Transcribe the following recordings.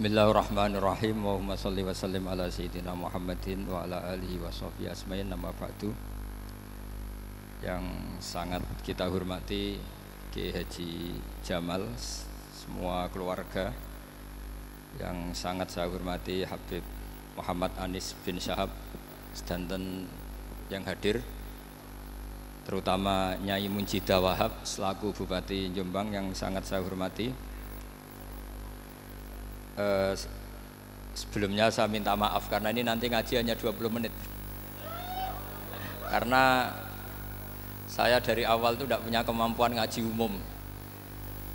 Bismillahirrahmanirrahim. Allahumma sholli wa sallim ala sayyidina Muhammadin wa ala alihi wa sahbihi asma'in. Nama ba'du. Yang sangat kita hormati Kiai Haji Jamal, semua keluarga. Yang sangat saya hormati Habib Muhammad Anis bin Syahab sedanten yang hadir, terutama Nyai Munjidah Wahab selaku Bupati Jombang yang sangat saya hormati. Sebelumnya saya minta maaf karena ini nanti ngaji hanya 20 menit, karena saya dari awal itu tidak punya kemampuan ngaji umum.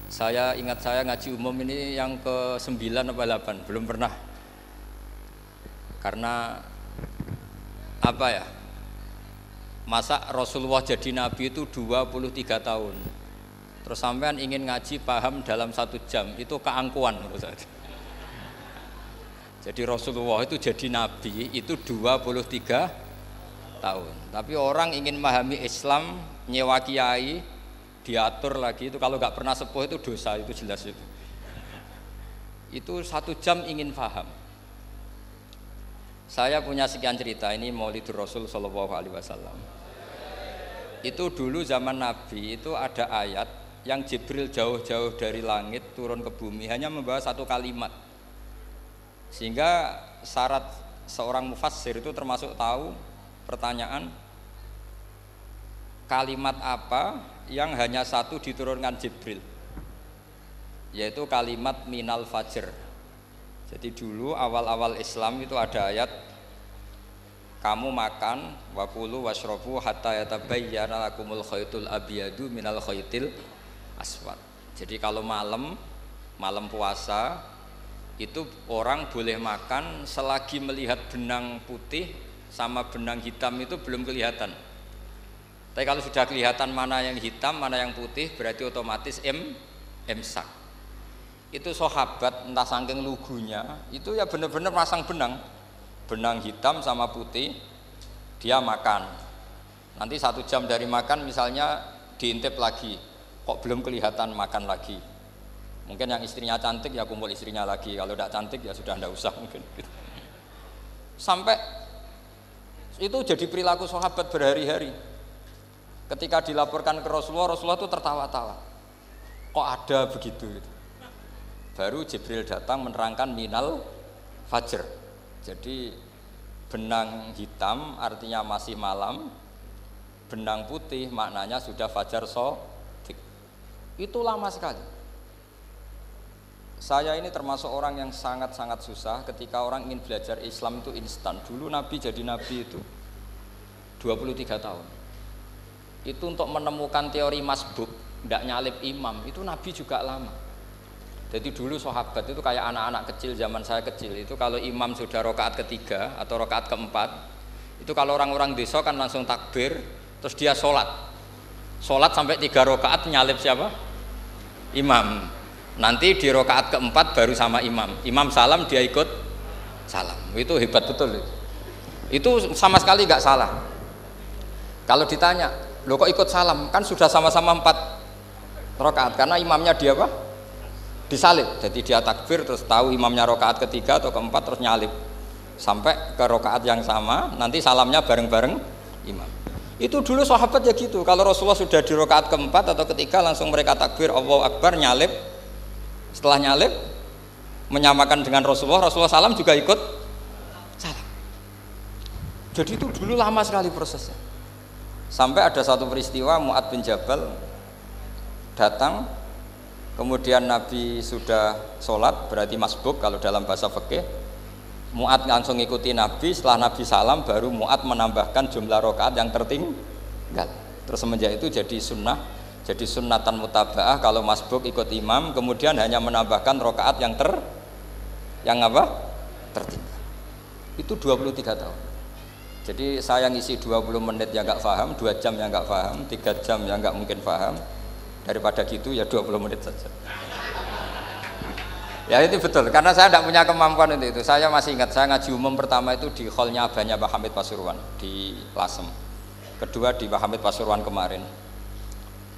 Saya ingat saya ngaji umum ini yang ke 9 atau 8, belum pernah. Karena apa ya, masa Rasulullah jadi Nabi itu 23 tahun, terus sampean ingin ngaji paham dalam 1 jam, itu keangkuhan menurut saya. Jadi Rasulullah itu jadi Nabi itu 23 tahun. Tapi orang ingin memahami Islam, nyewa kiai, diatur lagi, itu kalau nggak pernah sepuh itu dosa, itu jelas itu. Itu 1 jam ingin paham. Saya punya sekian cerita, ini Maulidur Rasul Sallallahu Alaihi Wasallam. Itu dulu zaman Nabi itu ada ayat yang Jibril jauh-jauh dari langit turun ke bumi hanya membawa 1 kalimat. Sehingga syarat seorang mufassir itu termasuk tahu pertanyaan kalimat apa yang hanya 1 diturunkan Jibril, yaitu kalimat minal fajr. Jadi dulu awal-awal Islam itu ada ayat kamu makan wakulu washrobu hatta yatabayyana lakumul khaytul abyadu minal khaytil aswad. Jadi kalau malam puasa itu orang boleh makan selagi melihat benang putih sama benang hitam itu belum kelihatan. Tapi kalau sudah kelihatan mana yang hitam, mana yang putih, berarti otomatis imsak. Itu sahabat entah saking lugunya, itu ya benar-benar pasang benang hitam sama putih, dia makan. Nanti 1 jam dari makan misalnya diintip lagi, kok belum kelihatan, makan lagi. Mungkin yang istrinya cantik ya kumpul istrinya lagi, kalau tidak cantik ya sudah tidak usah mungkin. Sampai itu jadi perilaku sahabat berhari-hari. Ketika dilaporkan ke Rasulullah, Rasulullah itu tertawa-tawa. Kok ada begitu? Baru Jibril datang menerangkan minal fajr. Jadi benang hitam artinya masih malam, benang putih maknanya sudah fajar shadiq. Itu lama sekali. Saya ini termasuk orang yang sangat-sangat susah ketika orang ingin belajar Islam itu instan. Dulu Nabi jadi Nabi itu 23 tahun. Itu untuk menemukan teori masbuk, tidak nyalip imam, itu Nabi juga lama. Jadi dulu sahabat itu kayak anak-anak kecil zaman saya kecil, itu kalau imam sudah rakaat ketiga atau rakaat keempat, itu kalau orang-orang desa kan langsung takbir, terus dia sholat sampai 3 rakaat nyalip siapa? Imam. Nanti di rakaat keempat baru sama imam salam, dia ikut salam. Itu hebat betul itu sama sekali nggak salah. Kalau ditanya, lo kok ikut salam, kan sudah sama-sama 4 rakaat, karena imamnya dia apa? Disalib. Jadi dia takbir terus tahu imamnya rakaat ketiga atau keempat terus nyalip sampai ke rakaat yang sama, nanti salamnya bareng-bareng imam. Itu dulu sahabat ya gitu, kalau Rasulullah sudah di rakaat keempat atau ketiga langsung mereka takbir Allahu Akbar, nyalip. Setelah nyalip menyamakan dengan Rasulullah salam juga ikut salam. Jadi itu dulu lama sekali prosesnya. Sampai ada satu peristiwa Mu'ad bin Jabal datang, kemudian Nabi sudah sholat, berarti masbuk kalau dalam bahasa fikih. Mu'ad langsung ikuti Nabi, setelah Nabi salam baru Mu'ad menambahkan jumlah rakaat yang tertinggal. Terus semenjak itu jadi sunnah, jadi sunnatan mutaba'ah kalau masbuk ikut imam, kemudian hanya menambahkan rakaat yang tertinggal. Itu 23 tahun. Jadi saya ngisi 20 menit yang nggak paham, 2 jam yang nggak paham, 3 jam yang nggak mungkin paham. Daripada gitu ya 20 menit saja. Ya itu betul, karena saya tidak punya kemampuan untuk itu. Saya masih ingat, saya ngaji umum pertama itu di hallnya abahnya Pak Hamid Pasuruan di Lasem. Kedua di Pak Hamid Pasuruan kemarin.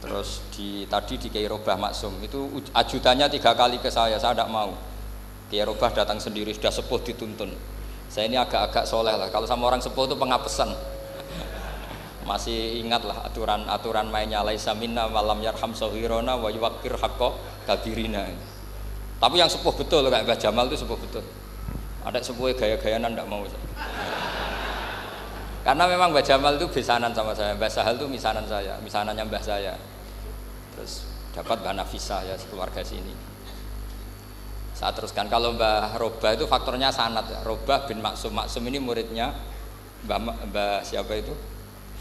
Terus tadi di Kiai Robah Maksum itu ajudannya 3 kali ke saya tidak mau. Kiai Robah datang sendiri, sudah sepuh dituntun. Saya ini agak-agak soleh lah, kalau sama orang sepuh itu pengapesan. Masih ingat lah aturan mainnya, laisa minna malam yarham saghirona wa yuwaqqir haqqa kabirina. Tapi yang sepuh betul kayak Mbah Jamal itu sepuh betul. Ada sepuh gaya-gayanan enggak mau. Karena memang Mbah Jamal itu besanan sama saya, Mbah Sahal itu misanan saya, misanannya Mbah saya. Terus dapat Mbah Nafisa ya sekeluarga sini. Saya teruskan, kalau Mbah Robah itu faktornya sanad ya. Robah bin Maksum, Maksum ini muridnya Mbah siapa itu?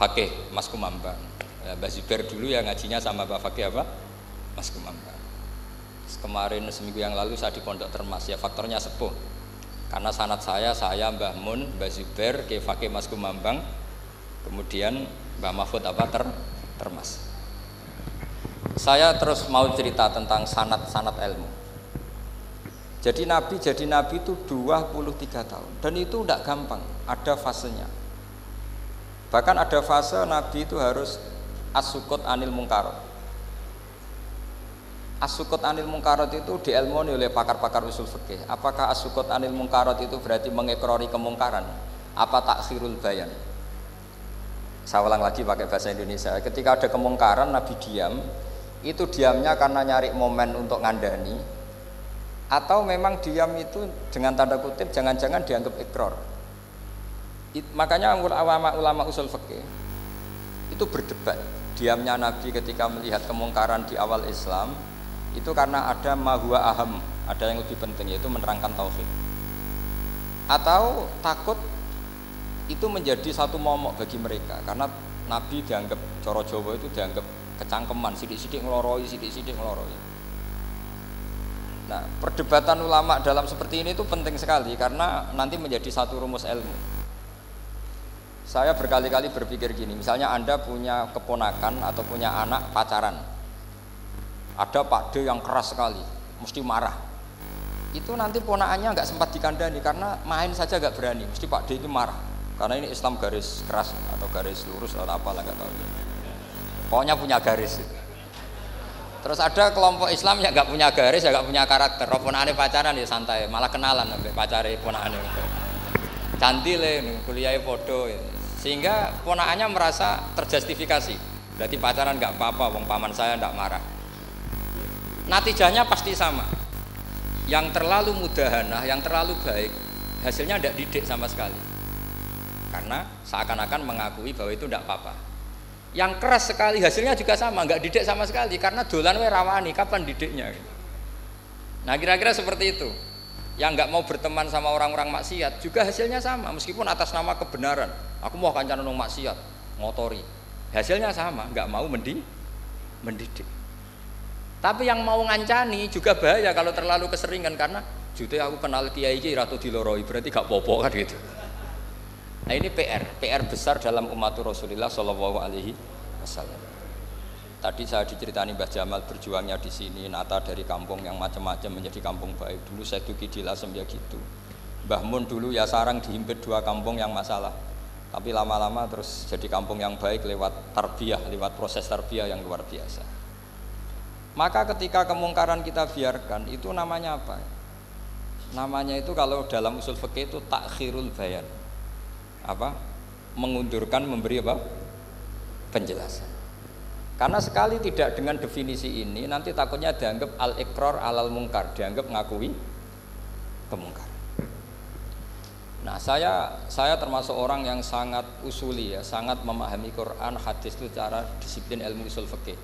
Fakih Mas Kumambang. Ya, Mbah Zubair dulu ya ngajinya sama Mbah Fakih apa? Mas Kumambang. Kemarin seminggu yang lalu saya di Pondok Termas ya, faktornya sepuh. Karena sanad saya Mbah Mun, Mbah Zubair, Kiai Fakih Mas Kumambang, kemudian Mbah Mahfud apa Termas. Saya terus mau cerita tentang sanad ilmu. Jadi Nabi itu 23 tahun dan itu tidak gampang, ada fasenya. Bahkan ada fase Nabi itu harus as-sukut anil mungkarat. As-sukut anil mungkarat itu diilmoni oleh pakar-pakar usul fikih. Apakah as-sukut anil mungkarat itu berarti mengekrori kemungkaran? Apa takhirul bayan? Saya ulang lagi pakai bahasa Indonesia. Ketika ada kemungkaran Nabi diam, itu diamnya karena nyari momen untuk ngandani, atau memang diam itu dengan tanda kutip jangan-jangan dianggap ikrar. Makanya ulama usul fikih itu berdebat. Diamnya Nabi ketika melihat kemungkaran di awal Islam itu karena ada ma huwa aham, ada yang lebih penting yaitu menerangkan tauhid. Atau takut itu menjadi satu momok bagi mereka karena Nabi dianggap coro Jawa itu dianggap kecangkeman, sidik-sidik ngeloroi, sidik-sidik ngeloroi. Nah, perdebatan ulama dalam seperti ini itu penting sekali karena nanti menjadi satu rumus ilmu. Saya berkali-kali berpikir gini, misalnya Anda punya keponakan atau punya anak pacaran. Ada Pak D yang keras sekali, mesti marah. Itu nanti ponakannya nggak sempat dikandani karena main saja nggak berani, mesti Pak D itu marah. Karena ini Islam garis keras atau garis lurus atau apalah nggak tahu. Pokoknya punya garis itu. Terus ada kelompok Islam yang nggak punya garis, ya nggak punya karakter. Ponakane pacaran ya santai, malah kenalan sampai pacare ponakane. Cantile kuliah podo, sehingga ponakannya merasa terjustifikasi. Berarti pacaran nggak apa-apa, wong paman saya nggak marah. Natijahnya pasti sama. Yang terlalu mudahanah, yang terlalu baik, hasilnya tidak didik sama sekali. Karena seakan-akan mengakui bahwa itu tidak apa-apa. Yang keras sekali hasilnya juga sama, nggak didik sama sekali karena dolan we rawani, kapan didiknya? Nah kira-kira seperti itu. Yang nggak mau berteman sama orang-orang maksiat juga hasilnya sama, meskipun atas nama kebenaran. Aku mau kancan nang maksiat, ngotori. Hasilnya sama, nggak mau mendidik. Tapi yang mau ngancani juga bahaya kalau terlalu keseringan karena jute aku kenal kiai iki ratu diloroi, berarti gak popo kan gitu. Nah ini PR besar dalam umat Rasulullah Shallallahu Alaihi Wasallam. Tadi saya diceritani Mbah Jamal berjuangnya di sini, nata dari kampung yang macam-macam menjadi kampung baik. Dulu saya duki di Lasem ya gitu. Mbah Mun dulu ya sarang dihimpit 2 kampung yang masalah. Tapi lama-lama terus jadi kampung yang baik lewat tarbiyah, lewat proses tarbiyah yang luar biasa. Maka ketika kemungkaran kita biarkan, itu namanya apa? Namanya itu kalau dalam usul fikih itu takhirul bayan. Apa? Mengundurkan, memberi apa? Penjelasan. Karena sekali tidak dengan definisi ini, nanti takutnya dianggap al-iqrar alal mungkar, dianggap ngakui kemungkaran. Nah, saya termasuk orang yang sangat usuli ya, sangat memahami Quran, hadis itu secara disiplin ilmu usul fikih.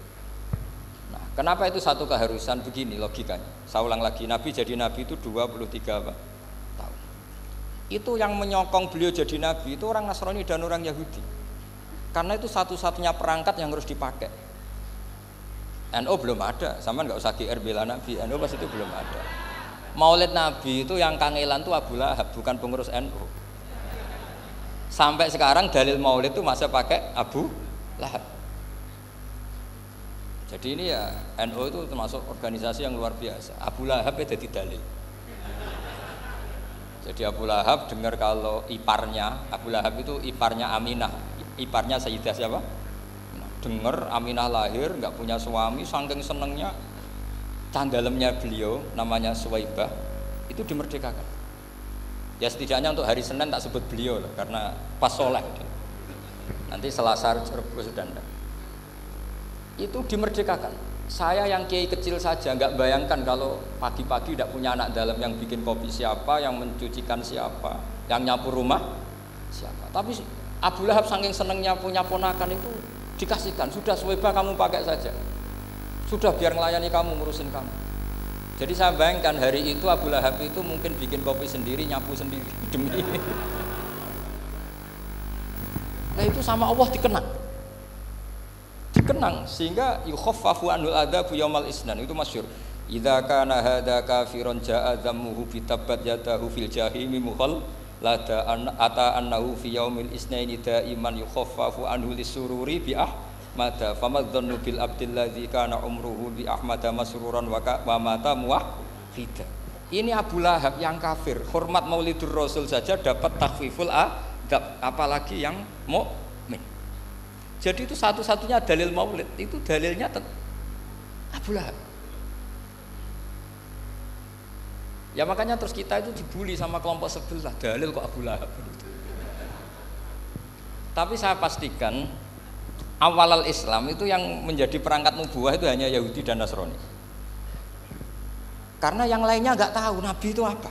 Nah, kenapa itu satu keharusan begini logikanya? Saya ulang lagi, Nabi jadi Nabi itu 23 apa? Tahun. Itu yang menyokong beliau jadi Nabi itu orang Nasrani dan orang Yahudi. Karena itu satu-satunya perangkat yang harus dipakai. NU belum ada, sama nggak usah GR bela Nabi, NU pas itu belum ada. Maulid Nabi itu yang kangelan tuh Abu Lahab, bukan pengurus NU. Sampai sekarang dalil Maulid itu masih pakai Abu Lahab. Jadi ini ya NU itu termasuk organisasi yang luar biasa. Abu Lahab ya jadi dalil. Jadi Abu Lahab dengar kalau iparnya, Abu Lahab itu iparnya Aminah, iparnya Sayyidah siapa? Dengar Aminah lahir nggak punya suami, saking senengnya canggalemnya beliau namanya Suwaibah itu dimerdekakan. Ya setidaknya untuk hari Senin tak sebut beliau lah, karena pas sholat. Nanti Selasa Rebo sudah enggak. Itu dimerdekakan. Saya yang kiai kecil saja nggak bayangkan kalau pagi-pagi tidak punya anak dalam, yang bikin kopi siapa, yang mencucikan siapa, yang nyapu rumah siapa. Tapi Abu Lahab saking senengnya punya ponakan itu dikasihkan, sudah Suwaibah kamu pakai saja, sudah biar melayani kamu, ngurusin kamu. Jadi saya bayangkan hari itu Abu Lahab itu mungkin bikin kopi sendiri, nyapu sendiri demi ini. Nah itu sama Allah dikenang sehingga yukhaffafu anul adzabu yaumal isnan, itu masyhur. Idza kana hadza kafirun ja'a dhammuhu bi tabbat yadahu fil jahimi mukhal lada ata annahu fi yaumil isnaini daiman yukhaffafu anhu lisururi bi ahmada famadzannu bil abdil ladzi kana umruhu bi ahmada masruran wa mata muwahhida. Ini Abu Lahab yang kafir, hormat Maulidur Rasul saja dapat takhfiful adab, apalagi yang mukmin. Jadi itu satu-satunya dalil maulid, itu dalilnya Abu Lahab. Ya makanya terus kita itu dibully sama kelompok sebelah, dalil kok Abu Lahab. Tapi saya pastikan awal Islam itu yang menjadi perangkat nubuwah itu hanya Yahudi dan Nasrani. Karena yang lainnya nggak tahu Nabi itu apa.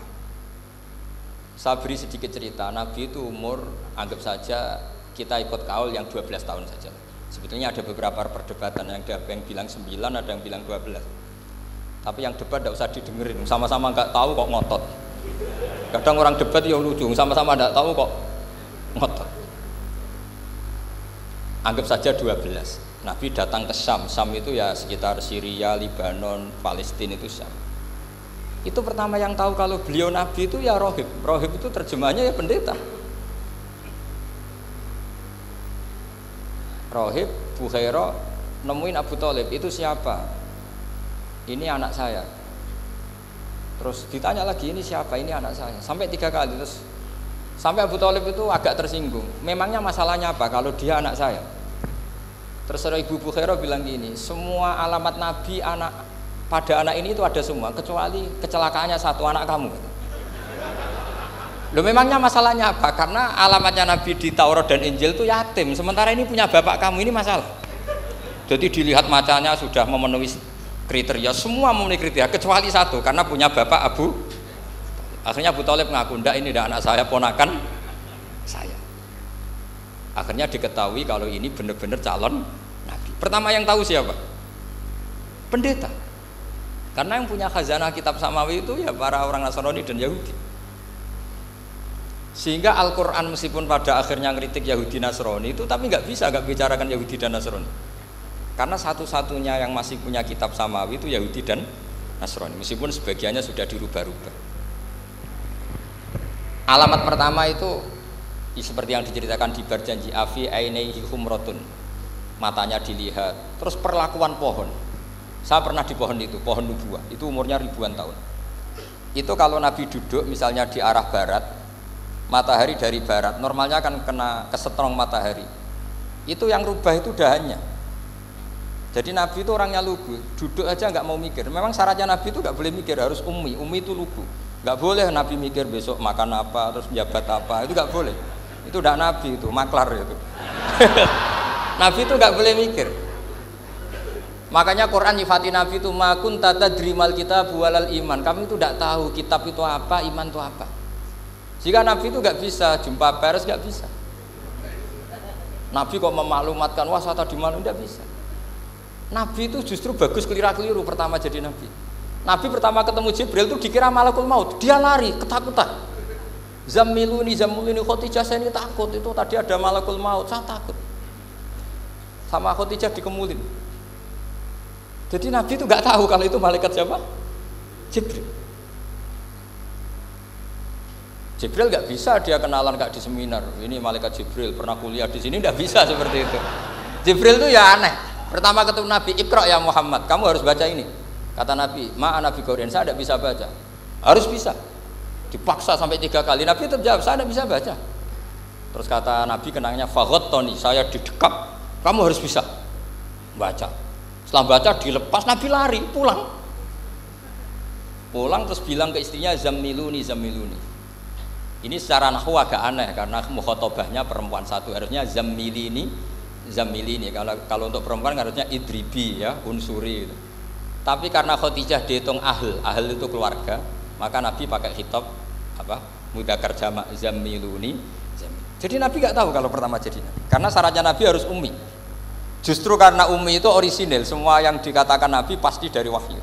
Saya beri sedikit cerita, Nabi itu umur anggap saja kita ikut kaul yang 12 tahun saja. Sebetulnya ada beberapa perdebatan, yang bilang 9, ada yang bilang 12. Tapi yang debat tidak usah didengerin, sama-sama nggak tahu kok ngotot. Kadang orang debat ya lucu, sama-sama nggak tahu kok ngotot. Anggap saja 12. Nabi datang ke Syam itu ya sekitar Syria, Lebanon, Palestina itu Syam. Itu pertama yang tahu kalau beliau Nabi itu ya rohib. Rohib itu terjemahnya ya pendeta. Rohib, Bukhaira nemuin Abu Thalib, itu siapa? Ini anak saya. Terus ditanya lagi, ini siapa? Ini anak saya. Sampai 3 kali, terus sampai Abu Thalib itu agak tersinggung. Memangnya masalahnya apa kalau dia anak saya? Terus Ibu Bukhaira bilang gini, semua alamat Nabi pada anak ini itu ada semua, kecuali kecelakaannya satu, anak kamu. Loh memangnya masalahnya apa? Karena alamatnya Nabi di Taurat dan Injil itu yatim, sementara ini punya bapak kamu, ini masalah. Jadi dilihat macanya sudah memenuhi kriteria, semua memenuhi kriteria kecuali satu, karena punya bapak Abu. Akhirnya Abu Thalib ngaku, ndak, ini ndak anak saya, ponakan saya. Akhirnya diketahui kalau ini benar-benar calon Nabi. Pertama yang tahu siapa? Pendeta. Karena yang punya khazanah kitab samawi itu ya para orang Nasrani dan Yahudi. Sehingga Al-Quran meskipun pada akhirnya ngeritik Yahudi Nasrani itu, tapi nggak bisa nggak bicarakan Yahudi dan Nasrani. Karena satu-satunya yang masih punya kitab samawi itu Yahudi dan Nasrani, meskipun sebagiannya sudah dirubah-rubah. Alamat pertama itu seperti yang diceritakan di Berjanji, afi ainaihi humratun, matanya dilihat. Terus perlakuan pohon, saya pernah di pohon itu, pohon nubuah, itu umurnya ribuan tahun. Itu kalau Nabi duduk misalnya di arah barat, matahari dari barat, normalnya akan kena kesetrong matahari. Itu yang rubah itu dahannya. Jadi Nabi itu orangnya lugu, duduk aja nggak mau mikir. Memang syaratnya Nabi itu nggak boleh mikir, harus ummi itu lugu. Nggak boleh Nabi mikir besok makan apa, terus jabat apa, itu nggak boleh. Itu udah Nabi, itu maklar itu. Nabi itu nggak boleh mikir. Makanya Quran nyifati Nabi itu makun tata drimal kitab walal iman. Kami itu tidak tahu kitab itu apa, iman itu apa. Jika Nabi itu nggak bisa jumpa pers, nggak bisa. Nabi kok memaklumatkan wah saya tadi malu, nggak bisa. Nabi itu justru bagus keliru pertama jadi Nabi. Nabi pertama ketemu Jibril itu dikira malakul maut, dia lari ketakutan. Zamiluni Khotijah, saya ini takut, itu tadi ada malakul maut, saya takut. Sama Khotijah dikemulin. Jadi Nabi itu nggak tahu kalau itu malaikat siapa? Jibril. Jibril nggak bisa dia kenalan nggak di seminar. Ini malaikat Jibril pernah kuliah di sini, nggak bisa seperti itu. Jibril itu ya aneh. Pertama ketemu Nabi, Iqra ya Muhammad, kamu harus baca ini. Kata Nabi, ma'ana Nabi Qur'an, saya tidak bisa baca. Harus bisa. Dipaksa sampai 3 kali. Nabi tetap jawab, saya tidak bisa baca. Terus kata Nabi kenangnya, faghattani, saya didekap. Kamu harus bisa baca. Setelah baca dilepas, Nabi lari pulang. Pulang terus bilang ke istrinya zammiluni zammiluni. Ini secara nahwu agak aneh karena mukhatabahnya perempuan satu, harusnya zammilini zammilini. Kalau untuk perempuan harusnya idribi ya, unsuri gitu. Tapi karena Khadijah dihitung ahl itu keluarga, maka Nabi pakai khitab apa? Mudzakkar jamak zammiluni. Jadi Nabi nggak tahu kalau pertama jadi Nabi. Karena syaratnya Nabi harus ummi. Justru karena ummi itu orisinil, semua yang dikatakan Nabi pasti dari wahyu.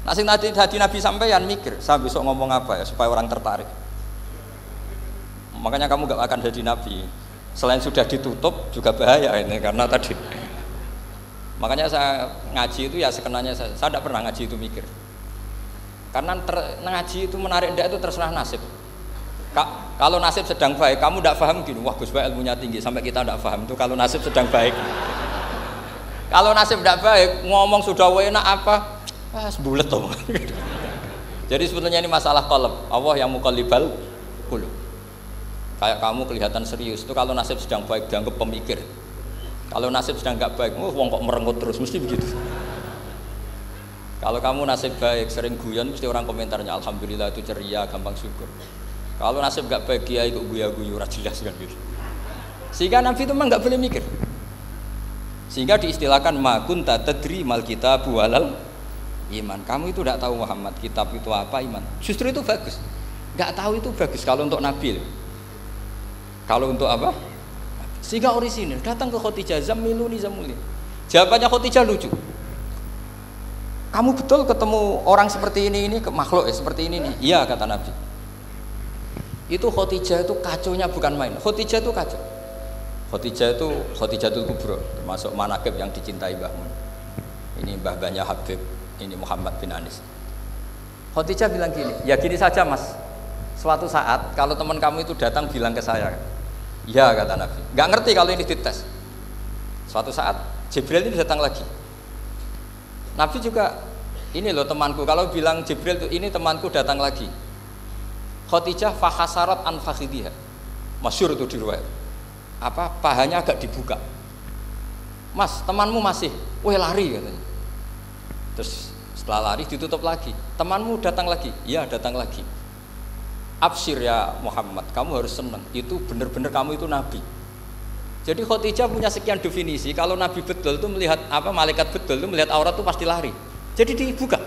Nah, sing tadi Nabi sampeyan mikir, saya besok ngomong apa ya supaya orang tertarik. Makanya kamu gak akan jadi Nabi. Selain sudah ditutup juga bahaya ini karena tadi. Makanya saya ngaji itu ya sekenanya saya tidak pernah ngaji itu mikir. Karena ngaji itu menarik ndak itu terserah nasib. Kalau nasib sedang baik, kamu tidak paham gini, wah Gus Baik ilmunya tinggi sampai kita tidak paham itu kalau nasib sedang baik. Kalau nasib tidak baik, ngomong sudah enak apa? Sebulet tuh. Jadi sebetulnya ini masalah qalb. Allah yang muqallibal qulub. Kayak kamu kelihatan serius itu kalau nasib sedang baik dianggap pemikir. Kalau nasib sedang nggak baik, wong kok merengut terus mesti begitu. Kalau kamu nasib baik sering guyon mesti orang komentarnya alhamdulillah itu ceria, gampang syukur. Kalau nasib nggak baik kiai kok guya-guyu ora jelas kan gitu. Sehingga Nabi itu memang nggak boleh mikir. Sehingga diistilahkan ma kunta tadri mal kitabu walal iman. Kamu itu tidak tahu Muhammad, kitab itu apa, iman. Justru itu bagus. Nggak tahu itu bagus kalau untuk Nabi. Kalau untuk apa? Sehingga orisinil datang ke Khadijah zammiluni zammiluni. Jawabannya Khadijah lucu. Kamu betul ketemu orang seperti ini ke makhluk ya seperti ini nih. Iya kata Nabi. Itu Khadijah itu kacaunya bukan main. Khadijah itu kacau. Khadijah itu Khadijatul Kubra, termasuk manaqib yang dicintai Mbah Mun. Ini mbah-mbahnya Habib, ini Muhammad bin Anis. Khadijah bilang gini, ya gini saja Mas. Suatu saat kalau teman kamu itu datang bilang ke saya, ya kata Nabi. Nggak ngerti kalau ini dites. Suatu saat Jibril itu datang lagi. Nabi juga, ini loh temanku. Kalau bilang Jibril itu ini temanku datang lagi. Khadijah fahasarat an fakhidiha. Masyhur itu di riwayat. Apa pahanya agak dibuka. Mas, temanmu masih, weh lari katanya. Terus setelah lari ditutup lagi. Temanmu datang lagi, iya datang lagi. Absyir ya Muhammad, kamu harus senang. Itu benar-benar kamu itu Nabi. Jadi Khadijah punya sekian definisi. Kalau Nabi betul itu melihat apa malaikat betul itu melihat aurat itu pasti lari. Jadi dibuka.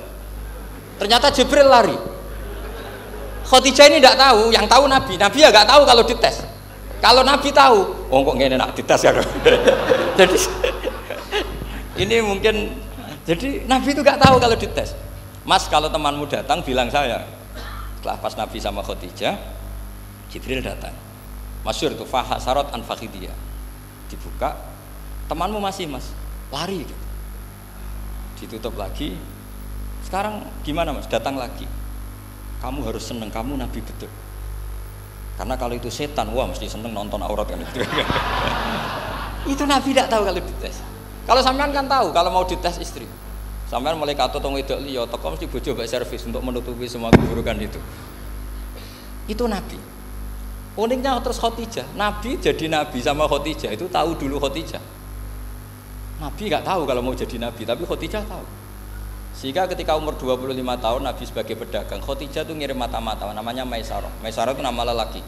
Ternyata Jibril lari. Khadijah ini tidak tahu, yang tahu Nabi. Nabi ya nggak tahu kalau dites. Kalau Nabi tahu, oh kok ngene nak dites ya. Jadi ini mungkin. Jadi Nabi itu nggak tahu kalau dites. Mas kalau temanmu datang bilang saya. Setelah pas Nabi sama Khadijah, Jibril datang. Masyhur itu fahasarat an fakhidiyah. Dibuka, temanmu masih Mas, lari gitu. Ditutup lagi. Sekarang gimana Mas? Datang lagi. Kamu harus seneng, kamu Nabi betul. Karena kalau itu setan, wah mesti seneng nonton aurat kan itu. Itu Nabi tidak tahu kalau dites. Kalau sampean kan tahu kalau mau dites istri. Sampean mulai kato tong wedok liya teko mesti bojo mbek servis untuk menutupi semua keburukan itu. Itu Nabi. Uniknya terus Khadijah, Nabi jadi Nabi sama Khadijah itu tahu dulu Khadijah. Nabi nggak tahu kalau mau jadi Nabi, tapi Khadijah tahu. Sehingga ketika umur 25 tahun Nabi sebagai pedagang, Khadijah itu ngirim mata-mata namanya Maisarah. Maisarah itu nama lelaki.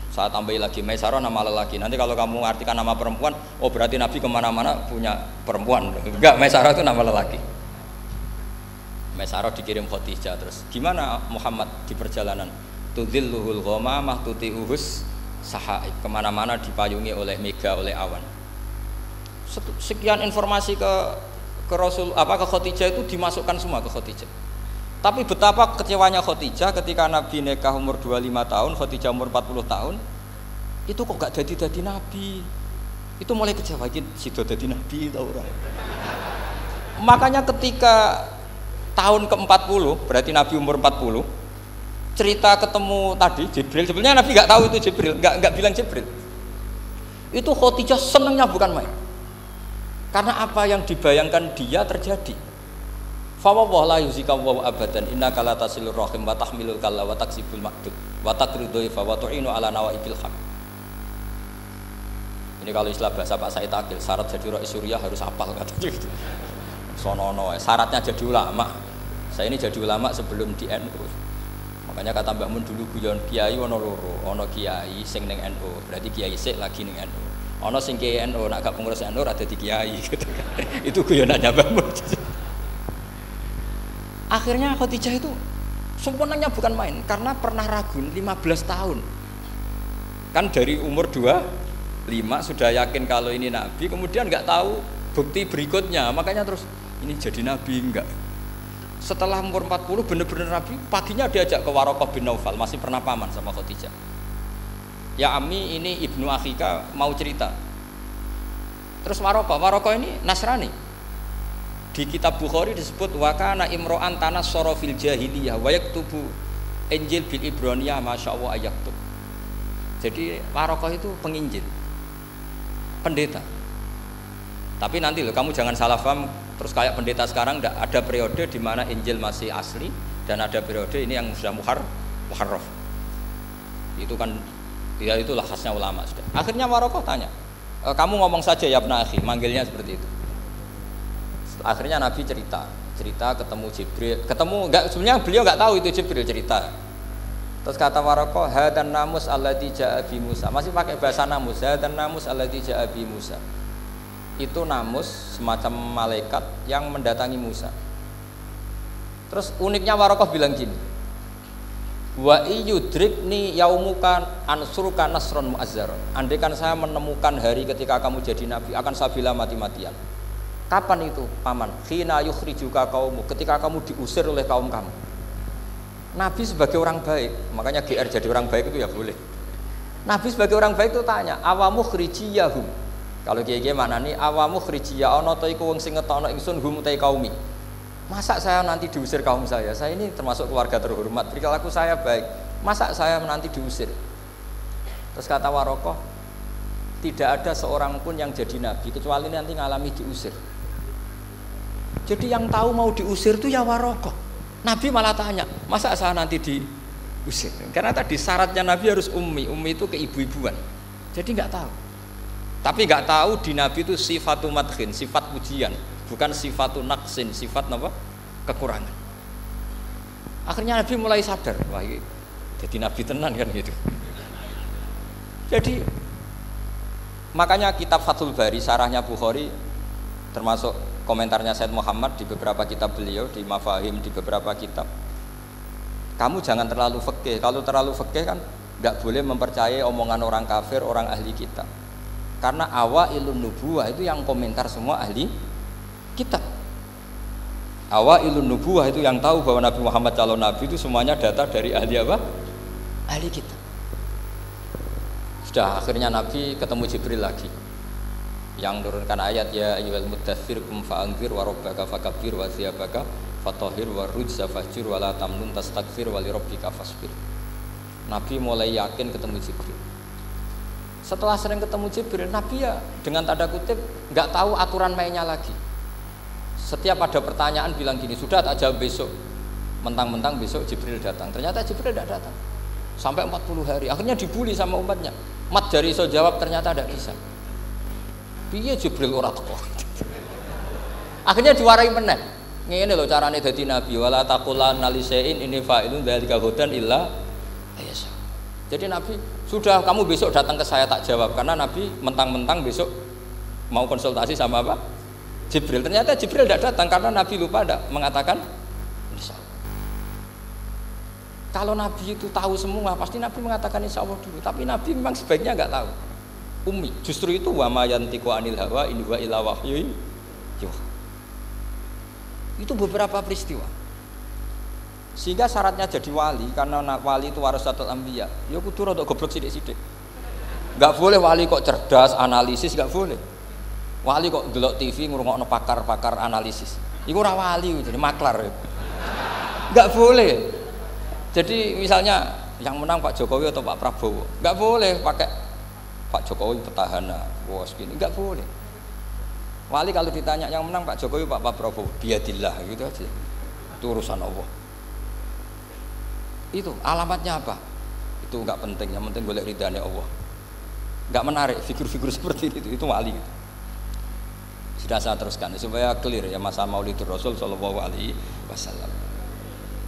Saya tambahin lagi Maisarah nama lelaki. Nanti kalau kamu artikan nama perempuan, oh berarti Nabi kemana-mana punya perempuan. Enggak, Maisarah itu nama lelaki. Maisarah dikirim Khadijah terus. Gimana Muhammad di perjalanan? Tudhilluhul ghamamah tuti'uhus sahaib. Kemana-mana dipayungi oleh mega, oleh awan. Sekian informasi ke Rasul ke Khadijah itu dimasukkan semua ke Khadijah. Tapi betapa kecewanya Khadijah ketika Nabi nikah umur 25 tahun, Khadijah umur 40 tahun. Itu kok gak jadi Nabi. Itu mulai kecewa sido jadi Nabi tau ora. Makanya ketika tahun ke-40, berarti Nabi umur 40, cerita ketemu tadi Jibril, sebenarnya Nabi nggak tahu itu Jibril, nggak bilang Jibril. Itu Khadijah senengnya bukan main. Karena apa yang dibayangkan dia terjadi. Fa wallahi la yuzika wa abadan innaka la tasilur rahim wa tahmilul kalla wa taksibul maqdud wa taqridu fa wa tu'inu ala nawaibil haq. Ini kalau istilah bahasa Pak Said Akil, syarat jadi rais Suriah harus hafal katanya gitu. Sonono, syaratnya jadi ulama. Saya ini jadi ulama sebelum di NU. Makanya kata Mbah Mun dulu guyon kiai ono loro, ono kiai sing ning NU, berarti kiai sik lagi ning NU. Ono sing kiai NU nak gak pengurus NU ora dadi kiai gitu kan. Itu guyonannya Mbah Mun. Akhirnya Khadijah itu sempurnanya bukan main karena pernah ragu 15 tahun. Kan dari umur 25 sudah yakin kalau ini nabi, kemudian nggak tahu bukti berikutnya, makanya terus ini jadi nabi enggak. Setelah umur 40 benar-benar nabi, paginya diajak ke Waraqah bin Naufal, masih pernah paman sama Khadijah. Ya Ami, ini ibnu akhika mau cerita. Terus Waraqah ini Nasrani. Di kitab Bukhari disebut wa kana imro'an tanassara fil jahiliyah wa yaktubu Injil bil Ibraniyah masyaallah ayaktub. Jadi Waraqah itu penginjil, pendeta. Tapi nanti loh, kamu jangan salah paham terus kayak pendeta sekarang. Ada periode di mana Injil masih asli dan ada periode ini yang sudah muharraf. Itu kan ya itulah khasnya ulama sudah. Akhirnya Waraqah tanya, kamu ngomong saja ya Ibnu Akhi, manggilnya seperti itu. Akhirnya Nabi cerita ketemu Jibril, sebenarnya beliau nggak tahu itu Jibril cerita. Terus kata Waraqah, hadan namus alladzi jaa bi Musa. Masih pakai bahasa namus, hadan namus alladzi jaa bi Musa. Itu namus semacam malaikat yang mendatangi Musa. Terus uniknya Waraqah bilang gini, wa iyudrikni yaumuka ansuruka nasron mu'azzaron. Andai kan saya menemukan hari ketika kamu jadi nabi, akan saya bela mati-matian. Kapan itu paman? Khina yukhrijuka kaumu, ketika kamu diusir oleh kaum kamu. Nabi sebagai orang baik, makanya GR jadi orang baik itu ya boleh. Nabi sebagai orang baik itu tanya, awamu khrijiyahum. Kalau kiai-kiai mana nih awamu khrijiyah ana ta iku wong sing ngetokno ingsun hum ta kaumi. Masa saya nanti diusir kaum saya? Saya ini termasuk keluarga terhormat, perilaku saya baik. Masa saya nanti diusir? Terus kata Waraqah, tidak ada seorang pun yang jadi nabi kecuali nanti ngalami diusir. Jadi yang tahu mau diusir itu ya Waraqah. Nabi malah tanya, masa saya nanti diusir? Karena tadi syaratnya Nabi harus ummi itu keibu-ibuan. Jadi nggak tahu. Tapi nggak tahu di Nabi itu sifatu madkhin, sifat pujian, bukan sifatu naqsin, sifat apa? Kekurangan. Akhirnya Nabi mulai sadar, wah ini jadi Nabi tenan kan gitu. Jadi makanya kitab Fathul Bari, sarahnya Bukhari, termasuk komentarnya Said Muhammad di beberapa kitab beliau, di Mafahim, di beberapa kitab. Kamu jangan terlalu fikih. Kalau terlalu fikih kan nggak boleh mempercayai omongan orang kafir, orang ahli kitab. Karena awailun nubuwah itu yang komentar semua ahli kitab. Awailun nubuwah itu yang tahu bahwa Nabi Muhammad calon nabi itu semuanya data dari ahli apa? Ahli kitab. Sudah akhirnya Nabi ketemu Jibril lagi yang turunkan ayat ya ayyuhal muddatsir qum fa'anzir wa rabbaka fakabbir wa thiyabaka fatahhir wa rujza fahjur wa la tamnun tastakfir wa li rabbika fasbir. Nabi mulai yakin ketemu Jibril. Setelah sering ketemu Jibril, Nabi ya dengan tanda kutip nggak tahu aturan mainnya lagi. Setiap ada pertanyaan bilang gini, sudah tak jawab besok. Mentang-mentang besok Jibril datang. Ternyata Jibril tidak datang. Sampai 40 hari. Akhirnya dibully sama umatnya. Mat jari iso jawab ternyata tidak bisa. Piye Jibril ora teko. Akhirnya diwarai meneh. Ngene lho carane dadi nabi, wala taqulanna lisein ini fa'ilun dzalika hudan illa ayasa. Jadi Nabi, sudah kamu besok datang ke saya tak jawab karena Nabi mentang-mentang besok mau konsultasi sama apa? Jibril. Ternyata Jibril tidak datang karena Nabi lupa tidak mengatakan insyaallah. Kalau Nabi itu tahu semua, pasti Nabi mengatakan insyaallah dulu. Tapi Nabi memang sebaiknya nggak tahu. Ummi, justru itu wa ma yantiqu anil hawa in huwa illa wahyu yuha. Itu beberapa peristiwa. Sehingga syaratnya jadi wali, karena wali itu warasatul anbiya, ya kudu rada goblok sithik-sithik. Enggak boleh wali kok cerdas, analisis enggak boleh. Wali kok delok TV ngrungokno pakar-pakar analisis. Iku ora wali, jadi maklar. Enggak boleh. Jadi misalnya yang menang Pak Jokowi atau Pak Prabowo, enggak boleh pakai Pak Jokowi petahana, bos gini, enggak boleh. Wali kalau ditanya yang menang Pak Jokowi, Pak Prabowo, biadillah gitu aja. Itu urusan Allah. Itu alamatnya apa? Itu enggak penting, yang penting golek ridhanya Allah. Enggak menarik figur-figur seperti itu wali gitu. Sudah saya teruskan supaya clear ya masa Maulidur Rasul sallallahu alaihi wasallam.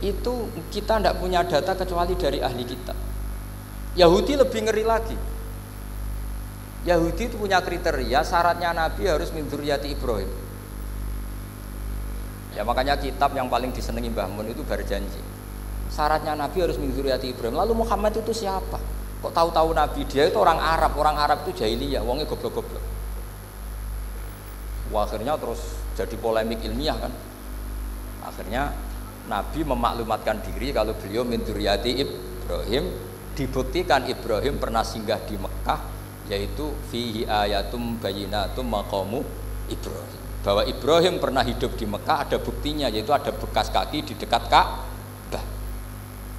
itu kita tidak punya data kecuali dari ahli kitab. Yahudi lebih ngeri lagi. Yahudi itu punya kriteria syaratnya Nabi harus min dzurriyyati Ibrahim. Ya makanya kitab yang paling disenangi Mbah Mun itu Berjanji. Syaratnya Nabi harus min dzurriyyati Ibrahim. Lalu Muhammad itu siapa? Kok tahu-tahu Nabi? Dia itu orang Arab itu jahiliyah, wongnya goblok-goblok. Wah, akhirnya terus jadi polemik ilmiah kan. Akhirnya Nabi memaklumatkan diri kalau beliau min dzurriyyati Ibrahim, dibuktikan Ibrahim pernah singgah di Mekah, yaitu fihi ayatum bayyinatum maqamu Ibrahim. Bahwa Ibrahim pernah hidup di Mekah ada buktinya, yaitu ada bekas kaki di dekat Ka'bah.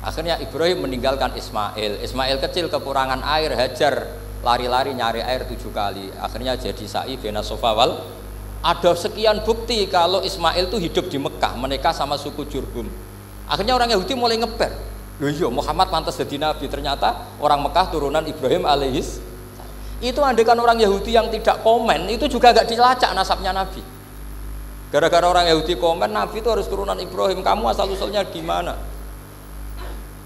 Akhirnya Ibrahim meninggalkan Ismail. Ismail kecil kekurangan air, Hajar lari-lari nyari air 7 kali. Akhirnya jadi sa'i bena sofa wal. Ada sekian bukti kalau Ismail itu hidup di Mekah, menikah sama suku Jurhum. Akhirnya orang Yahudi mulai ngeper. Loh iya, Muhammad pantas jadi nabi. Ternyata orang Mekah turunan Ibrahim alaihis. Itu andekan orang Yahudi yang tidak komen, itu juga gak dilacak nasabnya Nabi. Gara-gara orang Yahudi komen, Nabi itu harus turunan Ibrahim. Kamu asal-usulnya gimana?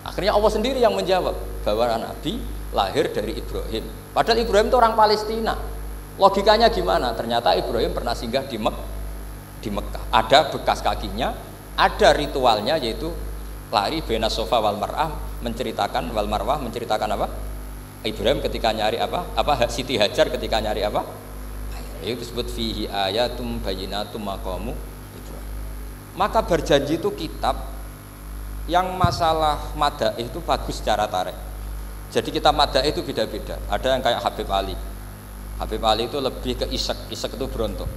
Akhirnya Allah sendiri yang menjawab bahwa Nabi lahir dari Ibrahim. Padahal Ibrahim itu orang Palestina. Logikanya gimana? Ternyata Ibrahim pernah singgah di Mekah. Ada bekas kakinya, ada ritualnya yaitu lari bena sofa wal mar'ah, menceritakan wal marwah, menceritakan apa? Ibrahim ketika nyari apa? Siti Hajar ketika nyari apa? Itu disebut fihi ayatum bayyinatum maqamu Ibrahim. Maka Berjanji itu kitab yang masalah madaih itu bagus secara tarikh. Jadi kita madaih itu beda-beda. Ada yang kayak Habib Ali. Habib Ali itu lebih ke isek itu berontok.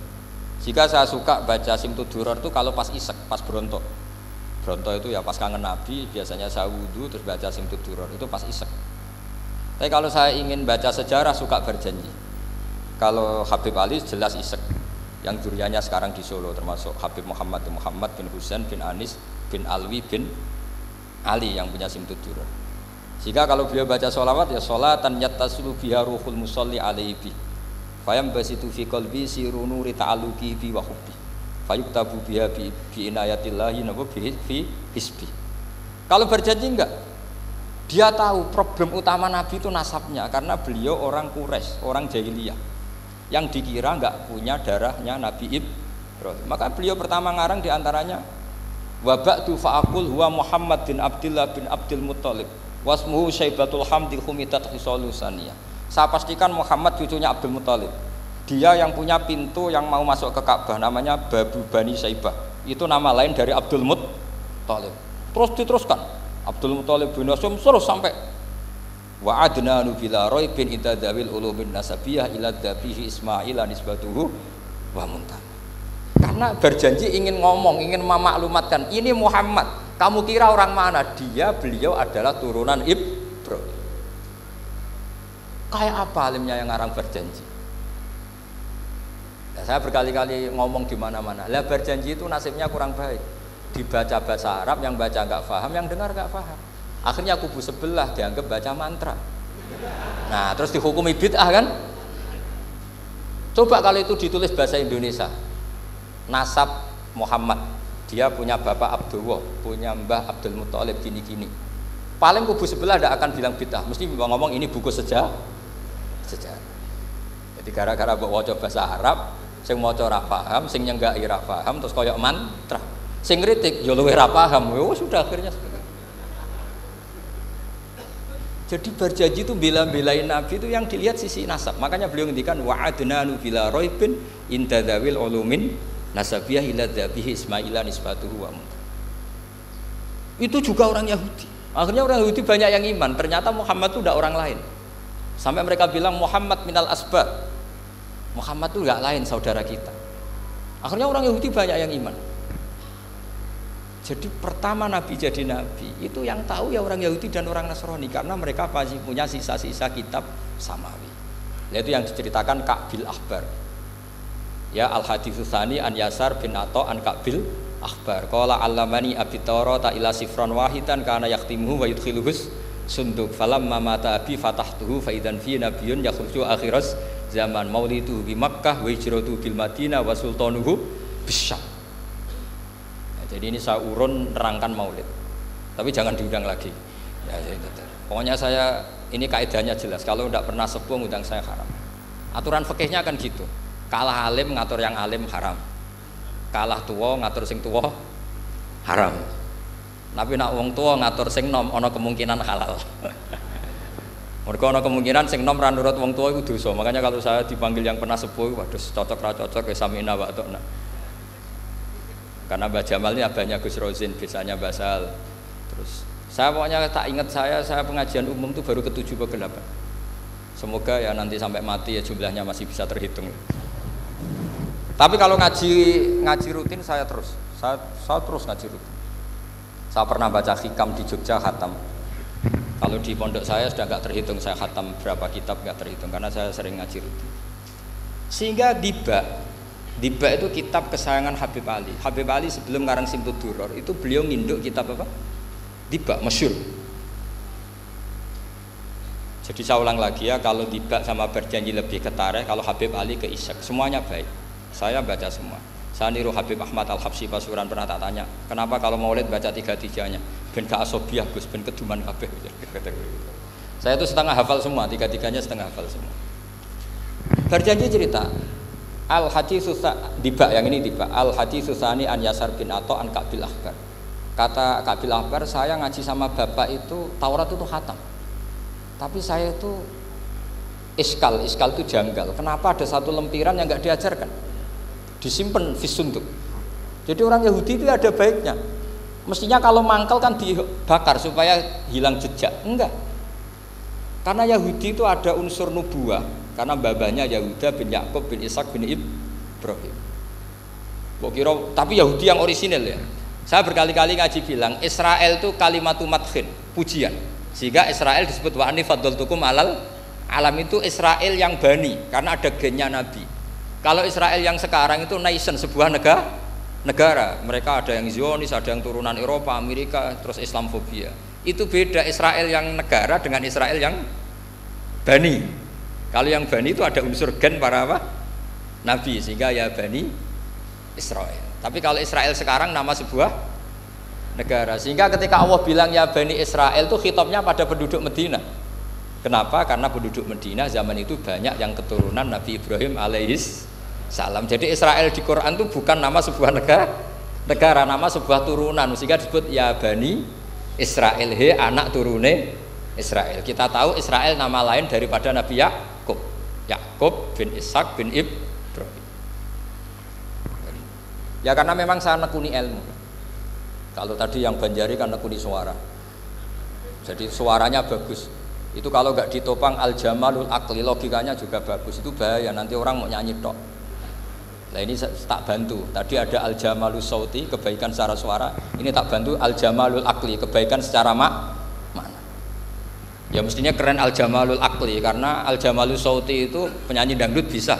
Jika saya suka baca Simtud Duror itu kalau pas isek, pas berontok. Berontok itu ya pas kangen Nabi, biasanya saya wudu terus baca Simtud Duror itu pas isek. Tapi kalau saya ingin baca sejarah suka Berjanji. Kalau Habib Ali jelas isek. Yang duriannya sekarang di Solo termasuk Habib Muhammad bin Husain bin Anis bin Alwi bin Ali yang punya Simtud Duror. Jika kalau beliau baca sholawat ya sholatan yattasulu biha ruhul musolli alaihi bi fayam basitu fi qalbi siru nuri ta'aluki bi wa hubbi fayuktabu biha bi inayatillahi nabu bi hisbi. Kalau Berjanji enggak, dia tahu problem utama Nabi itu nasabnya karena beliau orang Quraisy, orang jahiliyah yang dikira enggak punya darahnya Nabi Ibrahim. Maka beliau pertama ngarang diantaranya wa ba'du fa'aqul huwa Muhammad bin Abdullah bin Abdul Muttalib wasmuhu Syaibatul Hamdi Khumidat Khisalusaniyah. Saya pastikan Muhammad cucunya Abdul Muttalib. Dia yang punya pintu yang mau masuk ke Ka'bah namanya Babu Bani Syaibah. Itu nama lain dari Abdul Muttalib. Terus diteruskan Abdul Muttalib bin Hasyim terus sampai wa adnanu bila raibin idadzawil ulumin nasabiyah ila dzabihi Ismail nisbatuhu wa muntah. Karena Berjanji ingin ngomong, ingin memaklumatkan ini Muhammad. Kamu kira orang mana? Beliau adalah turunan Ibrahim. Kayak apa alimnya yang ngarang Berjanji? Ya, saya berkali-kali ngomong di mana-mana. Lah Berjanji itu nasibnya kurang baik. Dibaca bahasa Arab, yang baca nggak paham, yang dengar nggak paham. Akhirnya kubu sebelah dianggap baca mantra. Nah, terus dihukumi bid'ah kan? Coba kalau itu ditulis bahasa Indonesia. Nasab Muhammad, dia punya bapak Abdullah, punya mbah Abdul Muttalib gini-gini. Paling kubu sebelah tidak akan bilang bid'ah, mesti ngomong ini buku sejarah. Jadi gara-gara bawa bahasa Arab, sing maca ora paham, sing nyenggaki ora paham, terus koyok mantra. Sing kritik yo luwih ora paham. Sudah akhirnya. Jadi Berjanji itu bela-belain Nabi itu yang dilihat sisi nasab. Makanya beliau ngendikan wa adnanu bila raibin indadzawil ulumin nasabiyah ila dzabihi Ismaila nisbatuhu wa muntah. Itu juga orang Yahudi. Akhirnya orang Yahudi banyak yang iman. Ternyata Muhammad itu tidak orang lain. Sampai mereka bilang Muhammad minal asbab. Muhammad itu enggak lain saudara kita. Akhirnya orang Yahudi banyak yang iman. Jadi pertama Nabi jadi Nabi itu yang tahu ya orang Yahudi dan orang Nasrani karena mereka pasti punya sisa-sisa kitab samawi. Yaitu yang diceritakan Ka'bil Akhbar. Ya al-haditsus tsani an Yasar bin Atha an Ka'bil Akhbar. Qala allamani abi Tawrata ila sifran wahidan kana yaqtimuhu wa yudkhiluhus sunduk falamma mata abi fatahtuhu fa idzan fi nabiyyun yakhruju akhiras zaman maulidu bi Makkah wa hijratu bil Madinah wa sultanuhu bisyam. Jadi ini saya urun nerangkan maulid. tapi jangan diundang lagi. Ya, pokoknya saya ini kaidahnya jelas. Kalau tidak pernah sepuh undang saya haram. Aturan fikihnya kan gitu. Kalah alim ngatur yang alim haram. Kalah tua ngatur sing tua haram. Tapi nak wong tua ngatur sing nom ana kemungkinan halal. Mergo ana kemungkinan sing nom ra nurut wong tua iku dosa. Makanya kalau saya dipanggil yang pernah sepuh, waduh cocok ra cocok ya samina wa ta'na. Karena Mbah Jamal ini abahnya Gus Rozin, biasanya Basal. Terus saya pokoknya tak ingat saya pengajian umum itu baru ke-7 ke 8. Semoga ya nanti sampai mati ya jumlahnya masih bisa terhitung. Tapi kalau ngaji rutin saya terus ngaji rutin. Saya pernah baca hikam di Jogja khatam. Kalau di pondok saya sudah nggak terhitung saya khatam berapa kitab, nggak terhitung karena saya sering ngaji rutin. Sehingga Diba itu kitab kesayangan Habib Ali. Habib Ali sebelum ngarang Simtud Duror itu beliau nginduk kitab apa? Diba, masyhur. Jadi saya ulang lagi ya, kalau Diba sama Berjanji lebih ke tarikh, kalau Habib Ali ke Isyak, semuanya baik. Saya baca semua. Saya niru Habib Ahmad Al-Habsyi Pasuruan, pernah tak tanya, kenapa kalau Maulid baca 3-3-nya? Ben ka asobiah Gus, ben keduman kabeh. Saya itu setengah hafal semua, 3-3-nya setengah hafal semua. Berjanji cerita, Al-Haditsus Diba, yang ini Diba, Al-Haditsus Tsani an Yasar bin Atha an Ka'bil Ahbar. Kata Ka'bil Ahbar, saya ngaji sama bapak itu Taurat itu khatam. Tapi saya itu iskal itu janggal. Kenapa ada satu lempiran yang nggak diajarkan? Disimpan fisunduk. Jadi orang Yahudi itu ada baiknya. Mestinya kalau mangkal kan dibakar supaya hilang jejak. Enggak. Karena Yahudi itu ada unsur nubuah. Karena babanya Yahuda bin Yakub bin Ishak bin Ibrahim. Tapi Yahudi yang orisinil ya. Saya berkali-kali ngaji bilang Israel itu kalimatu madhin, pujian. Sehingga Israel disebut wa anni faddaltukum alal alam, itu Israel yang bani karena ada gennya Nabi. Kalau Israel yang sekarang itu nation, sebuah negara. Mereka ada yang Zionis, ada yang turunan Eropa, Amerika, terus Islamfobia. Itu beda Israel yang negara dengan Israel yang bani. Kalau yang bani itu ada unsur gen para apa? Nabi, sehingga ya bani Israel. Tapi kalau Israel sekarang nama sebuah negara, sehingga ketika Allah bilang ya Bani Israel itu khitabnya pada penduduk Medina. Kenapa? Karena penduduk Medina zaman itu banyak yang keturunan Nabi Ibrahim alaihis salam. Jadi Israel di Quran itu bukan nama sebuah negara, nama sebuah turunan, sehingga disebut ya Bani Israel, he anak turune Israel. Kita tahu Israel nama lain daripada Nabi Yakub bin Ishak bin Ibrahim. Ya karena memang saya nekuni ilmu. Kalau tadi yang Banjari kan nekuni suara. Jadi suaranya bagus. Itu kalau nggak ditopang al-jamalul akli, logikanya juga bagus. Itu bahaya, nanti orang mau nyanyi tok. Nah ini tak bantu. Tadi ada al-jamalul sauti, kebaikan secara suara. Ini tak bantu al-jamalul akli, kebaikan secara mana? Ya mestinya keren al-jamalul akli, karena al-jamalul sauti itu penyanyi dangdut bisa.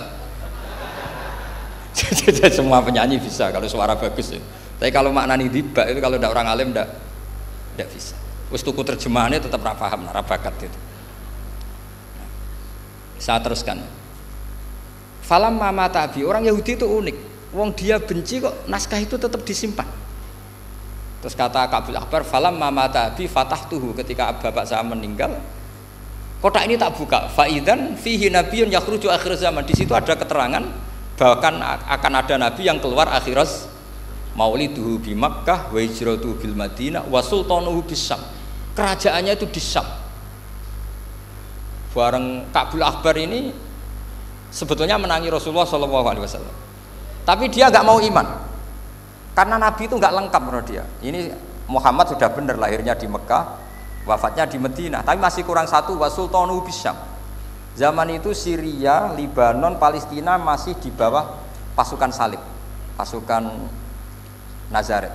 Semua penyanyi bisa kalau suara bagus ya. Tapi kalau maknani Diba itu kalau tidak orang alim tidak bisa. Wis tuku terjemahannya tetap ra paham, ra bakat itu. Saya teruskan. Falam mama tabi, orang Yahudi itu unik. Wong dia benci kok naskah itu tetap disimpan. Terus kata Ka'bil Ahbar, falam mama tabi fatahtuhu, ketika bapak saya meninggal, kotak ini tak buka. Faidan fihi nabiyyun yakhruju akhir zaman. Di situ ada keterangan bahkan akan ada nabi yang keluar akhirat, mauliduhu bi Makkah wa hijratuhu bil Madinah wa sultanuhu bis Syam. Kerajaannya itu di Syam. Bareng Ka'bil Ahbar ini sebetulnya menangi Rasulullah SAW, tapi dia nggak mau iman karena nabi itu nggak lengkap menurut dia. Ini Muhammad sudah benar lahirnya di Mekah, wafatnya di Madinah, tapi masih kurang satu, wa sultanuhu bis Syam. Zaman itu Syria, Libanon, Palestina masih di bawah pasukan salib, pasukan Nazaret.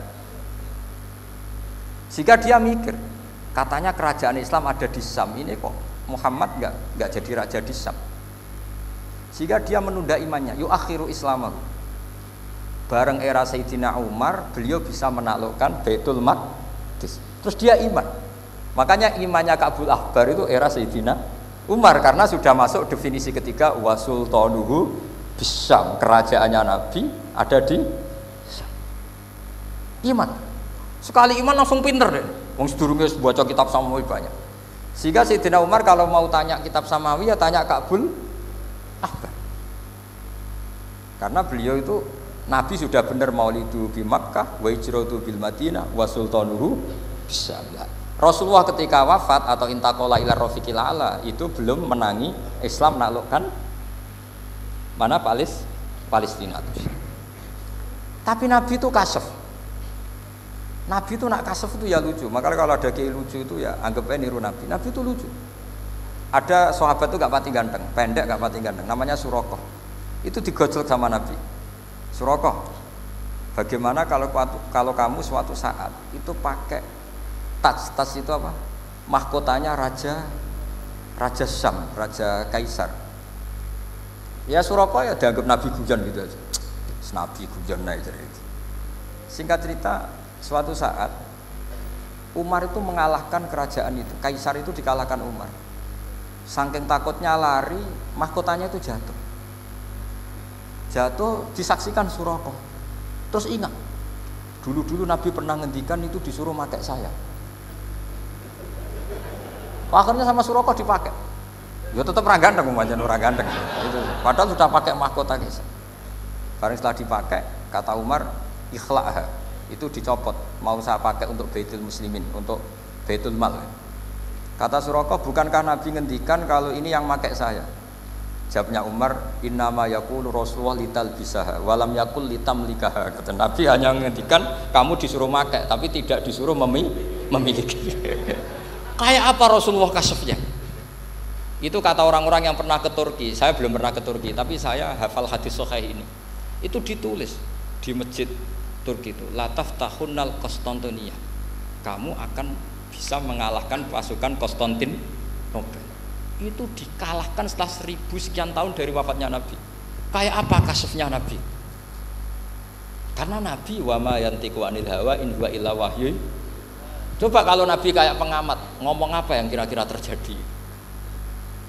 Sehingga dia mikir, katanya kerajaan Islam ada di Syam, ini kok Muhammad nggak jadi raja di Syam. Sehingga dia menunda imannya, yuakhiru islamahu. Bareng era Sayyidina Umar, beliau bisa menaklukkan Baitul Maqdis. Terus dia iman. Makanya imannya Ka'bil Ahbar itu era Sayyidina Umar, karena sudah masuk definisi ketiga wa sultanuhu bisyam, kerajaannya Nabi ada di Syam. Iman. Sekali iman langsung pinter deh. Wong sedurunge baca kitab Samawi banyak. Sehingga Sayyidina Umar kalau mau tanya kitab Samawi ya tanya Ka'bul Ahbar. Karena beliau itu Nabi sudah benar maulidu bi Makkah wa hijratu bil Madinah wa sultanuhu bisyam. Rasulullah ketika wafat atau intaqala ila rafiqil ala itu belum menangi Islam menaklukkan mana Palestina itu. Tapi Nabi itu kasef. Nabi itu nak kasef itu ya lucu. Makanya kalau ada kiai lucu itu ya anggapnya niru Nabi. Nabi itu lucu. Ada sahabat itu gak pati ganteng, pendek gak pati ganteng. Namanya Surakoh. Itu digojlok sama Nabi. Surakoh, bagaimana kalau kamu suatu saat itu pakai tas itu apa? Mahkotanya Raja Syam, Raja Kaisar. Ya Surakoh ya dianggap Nabi guyon gitu aja. Nabi guyon aja. Singkat cerita, suatu saat Umar itu mengalahkan kerajaan itu, Kaisar itu dikalahkan Umar. Saking takutnya lari, mahkotanya itu jatuh disaksikan Surakoh. Terus ingat, dulu Nabi pernah ngendikan itu disuruh pakai saya. Akhirnya sama Surakoh dipakai. Ya tetap orang ganteng, orang ganteng. Itu. Padahal sudah pakai mahkota Kaisar. Barang setelah dipakai, kata Umar, ikhla'ha, itu dicopot, mau saya pakai untuk Baitul Muslimin, untuk Baitul Mal. Kata Surakoh, bukankah Nabi ngendikan kalau ini yang pakai saya? Jawabnya Umar, innama yaqulu Rasulullah lital bisaha, walam yaqul litamlikaha. Kata Nabi hanya ngendikan kamu disuruh pakai, tapi tidak disuruh memiliki. Kayak apa Rasulullah kasefnya? Itu kata orang-orang yang pernah ke Turki. Saya belum pernah ke Turki, tapi saya hafal hadis sahih ini. Itu ditulis di masjid Turki itu, la taftahunnal Konstantiniyah, kamu akan bisa mengalahkan pasukan Konstantinopel. Itu dikalahkan setelah 1000 sekian tahun dari wafatnya Nabi. Kayak apa kasufnya Nabi? Karena Nabi wa ma yantiqu anil hawa in huwa illa wahyu. Coba kalau Nabi kayak pengamat, ngomong apa yang kira-kira terjadi?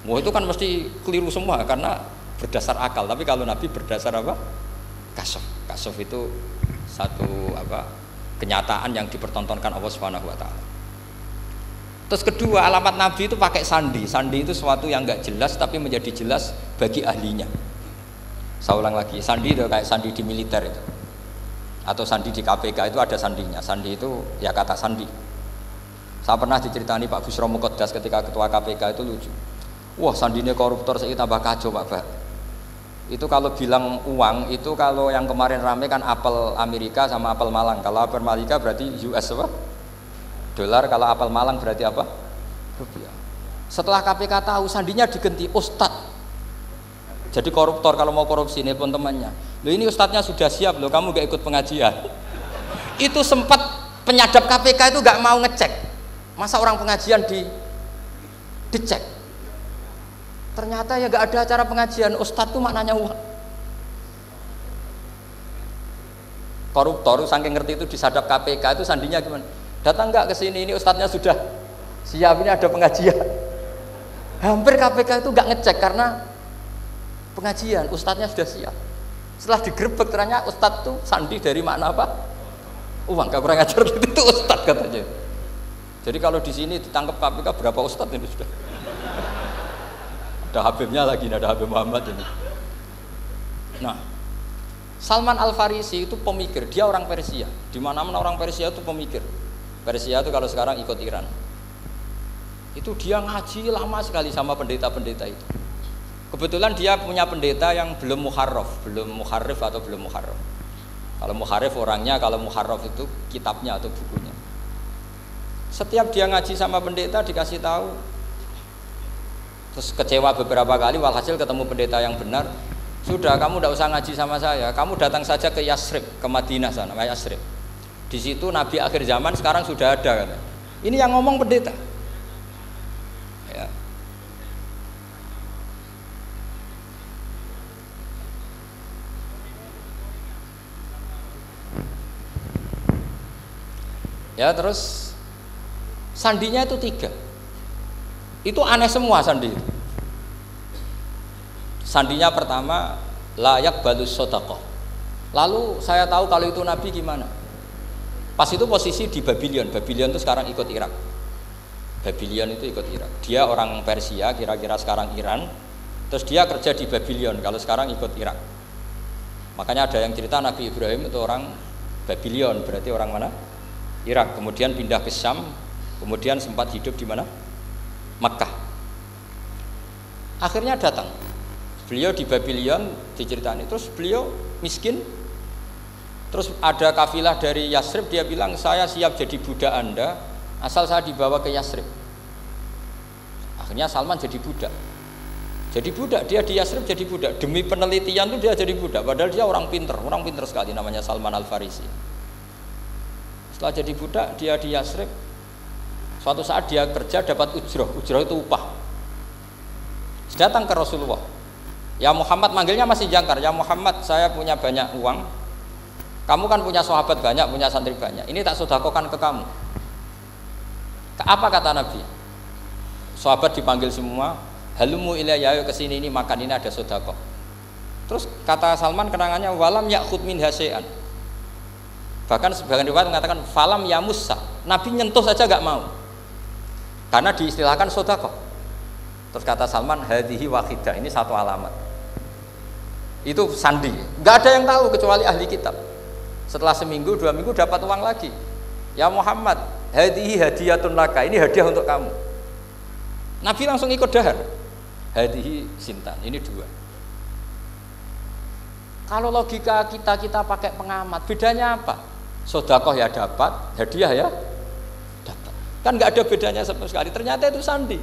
Wah itu kan mesti keliru semua karena berdasar akal. Tapi kalau Nabi berdasar apa? Kasuf itu satu kenyataan yang dipertontonkan Allah Subhanahu wa taala. Terus kedua, alamat Nabi itu pakai sandi. Sandi itu sesuatu yang enggak jelas tapi menjadi jelas bagi ahlinya. Saya ulang lagi, sandi itu kayak sandi di militer itu. Atau sandi di KPK itu ada sandinya. Sandi itu ya kata sandi. Saya pernah diceritani Pak Busro Muqaddas ketika ketua KPK itu lucu. Wah, sandinya koruptor saya tambah kacau Pak. Itu kalau bilang uang itu kalau yang kemarin rame kan apel Amerika sama apel Malang. Kalau apel Amerika berarti US apa? Dolar. Kalau apel Malang berarti apa? Rupiah. Setelah KPK tahu sandinya diganti Ustadz. Jadi koruptor kalau mau korupsi ini pun temannya. Loh ini Ustadznya sudah siap loh, kamu gak ikut pengajian. Itu sempat penyadap KPK itu gak mau ngecek. Masa orang pengajian dicek. Ternyata ya gak ada acara pengajian, Ustadz tuh maknanya uang. Koruptor saking ngerti itu disadap KPK itu sandinya gimana? Datang nggak ke sini, ini Ustadznya sudah siap, ini ada pengajian. Hampir KPK itu nggak ngecek karena pengajian, Ustadznya sudah siap. Setelah digerebek ternyata Ustadz tuh sandi dari makna apa? Uang, gak kurang ajar gitu, itu Ustadz katanya. Jadi kalau di sini ditangkap KPK berapa Ustadz ini sudah? Ada Habibnya lagi, ada Habib Muhammad ini. Nah, Salman Al Farisi itu pemikir, dia orang Persia. Di mana-mana orang Persia itu pemikir. Persia itu kalau sekarang ikut Iran. Itu dia ngaji lama sekali sama pendeta-pendeta itu. Kebetulan dia punya pendeta yang belum muharraf, belum muharrif atau belum muharraf. Kalau muharrif orangnya, kalau muharraf itu kitabnya atau bukunya. Setiap dia ngaji sama pendeta dikasih tahu. Terus kecewa beberapa kali, walhasil ketemu pendeta yang benar. Sudah, kamu tidak usah ngaji sama saya. Kamu datang saja ke Yasrib, ke Madinah sana, Yasrib. Di situ Nabi akhir zaman sekarang sudah ada. Kata. Ini yang ngomong pendeta. Ya. Ya terus sandinya itu 3. Itu aneh semua sandi itu. Sandinya pertama layak balus sodaqah. Lalu saya tahu kalau itu Nabi gimana? Pas itu posisi di Babylon. Babylon itu sekarang ikut Irak. Babylon itu ikut Irak. Dia orang Persia, kira-kira sekarang Iran. Terus dia kerja di Babylon, kalau sekarang ikut Irak. Makanya ada yang cerita Nabi Ibrahim itu orang Babylon, berarti orang mana? Irak. Kemudian pindah ke Syam, kemudian sempat hidup di mana? Makkah. Akhirnya datang. Beliau di Babylon diceritain. Terus beliau miskin. Terus ada kafilah dari Yasrib, dia bilang saya siap jadi budak Anda asal saya dibawa ke Yasrib. Akhirnya Salman jadi budak. Jadi budak, dia di Yasrib jadi budak. Demi penelitian itu dia jadi budak. Padahal dia orang pinter sekali, namanya Salman Al-Farisi. Setelah jadi budak, dia di Yasrib. Suatu saat dia kerja dapat ujroh itu upah. Datang ke Rasulullah. Ya Muhammad, manggilnya masih jangkar. Ya Muhammad, saya punya banyak uang. Kamu kan punya sahabat banyak, punya santri banyak. Ini tak sedekahkan ke kamu. Apa kata Nabi? Sahabat dipanggil semua. Halumu ilayya, kesini ini makan, ini ada sedekah. Terus kata Salman kenangannya walam ya'khud min hasya'an. Bahkan sebagian riwayat mengatakan falam yamussa. Nabi nyentuh saja gak mau. Karena diistilahkan sedekah. Terus kata Salman hadhihi wahidah, ini satu alamat. Itu sandi. Gak ada yang tahu kecuali ahli kitab. Setelah seminggu, 2 minggu dapat uang lagi. Ya Muhammad, hadhihi hadiyatun laka, ini hadiah untuk kamu. Nabi langsung ikut dahar. Hadhihi sintan, ini 2. Kalau logika kita pakai pengamat, bedanya apa? Sedekah ya dapat, hadiah ya dapat. Kan nggak ada bedanya sama sekali. Ternyata itu sandi.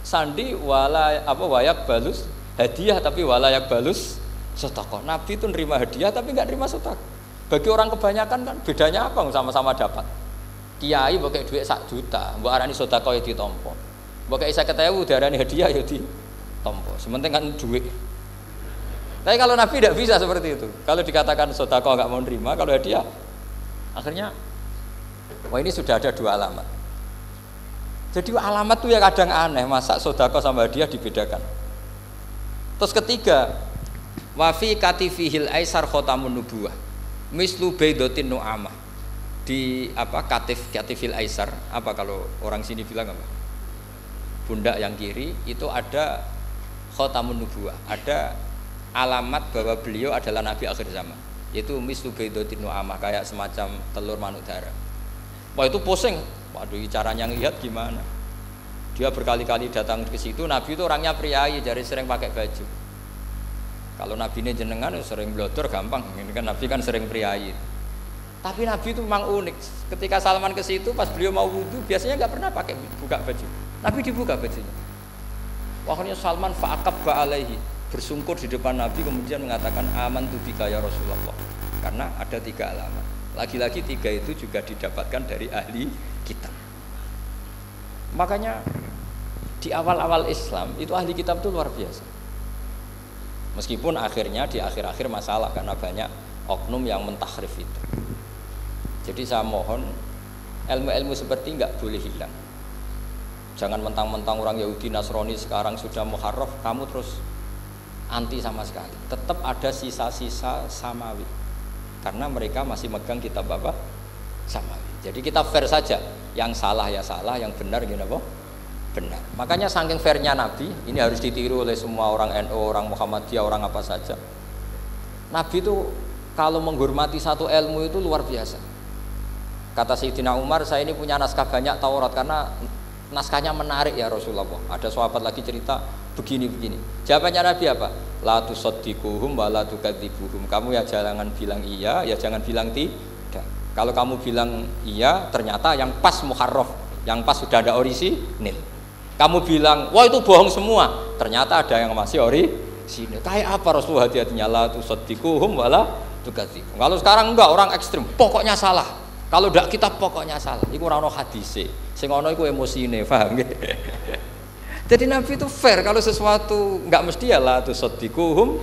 Sandi wayak balus hadiah tapi walayak balus sedekah. Nabi itu nerima hadiah tapi nggak nerima sedekah. Bagi orang kebanyakan kan bedanya apa? Sama-sama dapat. Kiai pakai duit 1 juta, mbok arani sedekah ya ditampa. Mbok kayak 50.000 diarani hadiah ya ditampa. Sementing kan duit. Tapi kalau Nabi tidak bisa seperti itu. Kalau dikatakan sedekah nggak mau nerima, kalau hadiah akhirnya wah ini sudah ada 2 alamat. Jadi alamat tuh ya kadang aneh, masa sedekah sama hadiah dibedakan. Terus ketiga, wa fi katifihil aisar khatamun nubuwah. Mislu baidatin nu'amah. Di katifil aisar, apa kalau orang sini bilang apa? Pundak yang kiri itu ada khatamun nubuwah, ada alamat bahwa beliau adalah nabi akhir zaman, yaitu mislu baidatin nu'amah, kayak semacam telur manuk dara. Wah itu pusing. Waduh, caranya ngelihat gimana? Dia berkali-kali datang ke situ. Nabi itu orangnya priayi, jadi sering pakai baju. Kalau Nabi ini jenengan sering blodor gampang. Ini kan Nabi kan sering priayi. Tapi Nabi itu memang unik. Ketika Salman ke situ, pas beliau mau wudu, biasanya nggak pernah pakai buka baju. Nabi dibuka bajunya. Waktunya Salman fa'aqabba alaihi, bersungkur di depan Nabi, kemudian mengatakan amantu bika ya Rasulullah. Karena ada 3 alamat. Lagi-lagi 3 itu juga didapatkan dari ahli kitab. Makanya di awal-awal Islam itu ahli kitab itu luar biasa. Meskipun akhirnya di akhir-akhir masalah karena banyak oknum yang mentahrif itu. Jadi saya mohon ilmu-ilmu seperti nggak boleh hilang. Jangan mentang-mentang orang Yahudi Nasrani sekarang sudah muharraf kamu terus anti sama sekali. Tetap ada sisa-sisa samawi. Karena mereka masih megang kitab apa? Samawi. Jadi kita fair saja. Yang salah ya salah, yang benar gini apa? Benar. Makanya saking fairnya Nabi, ini harus ditiru oleh semua orang NU, orang Muhammadiyah, orang apa saja. Nabi itu kalau menghormati satu ilmu itu luar biasa. Kata Sayyidina Umar, saya ini punya naskah banyak Taurat karena naskahnya menarik ya Rasulullah. Ada sahabat lagi cerita begini-begini. Jawabannya Nabi apa? La tusaddiquhum wa la tukadzibuhum. Kamu ya jangan bilang iya, ya jangan bilang tidak. Kalau kamu bilang iya, ternyata yang pas muharraf, yang pas sudah ada orisinil. Kamu bilang, wah itu bohong semua, ternyata ada yang masih orisinil. Kayak apa Rasulullah hati-hatinya? La tusaddiquhum wa la tukadzibuhum. Kalau sekarang enggak, orang ekstrim, pokoknya salah. Kalau ndak kita pokoknya salah. Iku ora ono hadise. Sing ono iku emosine, paham nggih? Jadi Nabi itu fair, kalau sesuatu enggak mesti ya la tusaddiquhum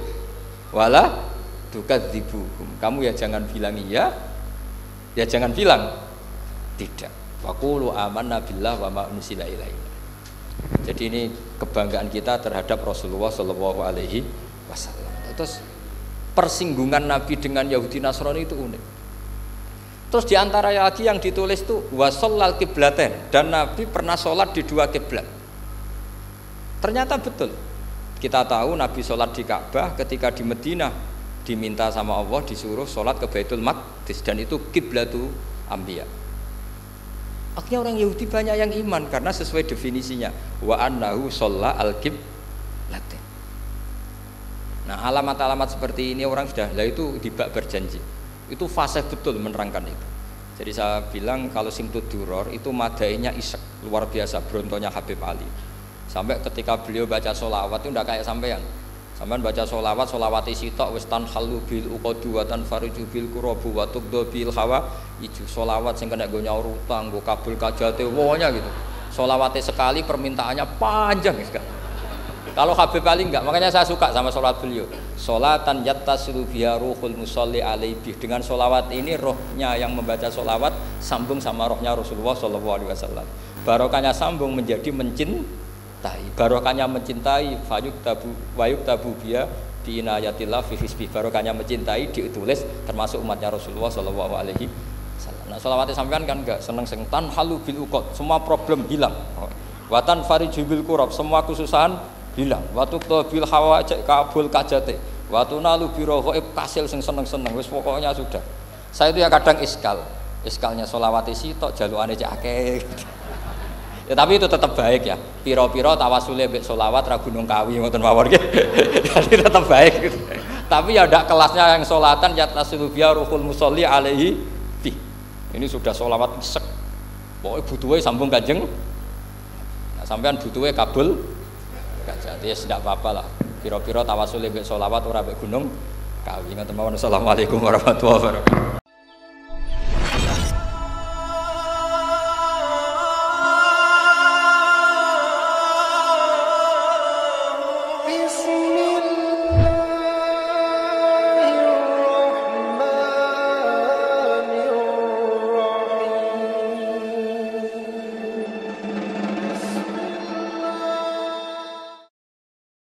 wala tukadzibuhum. Kamu ya jangan bilang iya, ya jangan bilang tidak. Waqulu amanna billah wa ma unzila ilaina. Jadi ini kebanggaan kita terhadap Rasulullah sallallahu alaihi wasallam. Terus persinggungan Nabi dengan Yahudi Nasrani itu unik. Terus diantara lagi yang ditulis itu wasallal kiblaten, dan Nabi pernah sholat di 2 kiblat. Ternyata betul. Kita tahu Nabi sholat di Ka'bah, ketika di Madinah diminta sama Allah disuruh sholat ke Baitul Maqdis, dan itu kiblatu Anbiya. Akhirnya orang Yahudi banyak yang iman karena sesuai definisinya wa annahu sholla al kiblaten. Nah, alamat-alamat seperti ini orang sudah, lah itu dibak berjanji. Itu fase betul menerangkan itu. Jadi saya bilang kalau Simtud Duror itu madainya isek luar biasa, brontonya Habib Ali. Sampai ketika beliau baca sholawat itu tidak kayak sampean. Sampean baca sholawat, sholawat isi tok wis tanhalu bil uqadu wa tanfariju bil qurabu wa tuqdu bil hawa ijo sholawat sing kena go nyaur utang, go kabul kajate wonya gitu. Sholawatnya sekali permintaannya panjang sekali. Kalau Habib Ali enggak, makanya saya suka sama sholat beliau. Sholatan yattasilu biha ruhul musalli alaihi. Dengan sholawat ini rohnya yang membaca sholawat sambung sama rohnya Rasulullah SAW. Barokahnya sambung menjadi mencintai. Barokahnya mencintai wayuk tabu biha bi inayatillah fi hisbi. Barokahnya mencintai ditulis termasuk umatnya Rasulullah SAW. Nah, sholawatnya sampean kan enggak seneng tan halu bil uqad, semua problem hilang. Watan fariju bil kurab, semua kesusahan hilang. Waktu bil hawa cek kabul kajate. Waktu nalu biro goib kasil sing seneng-seneng. Wis pokoknya sudah. Saya itu ya kadang iskalnya sholawat isi tok jalukane cek akeh. Ya tapi itu tetap baik ya. Piro-piro tawasule mbek sholawat ra Gunung Kawi ngoten mawon nggih. Jadi tetap baik gitu. Tapi ya ndak kelasnya yang sholatan yattasilu biha ruhul musolli alaihi fi. Ini sudah sholawat isek. Pokoke butuhe sambung Kanjeng. Nah, sampean butuhe kabul jadi ya tidak apa-apa lah. Piro-piro tawasul mbek sholawat ora mbek Gunung Kawi. Assalamualaikum warahmatullahi wabarakatuh.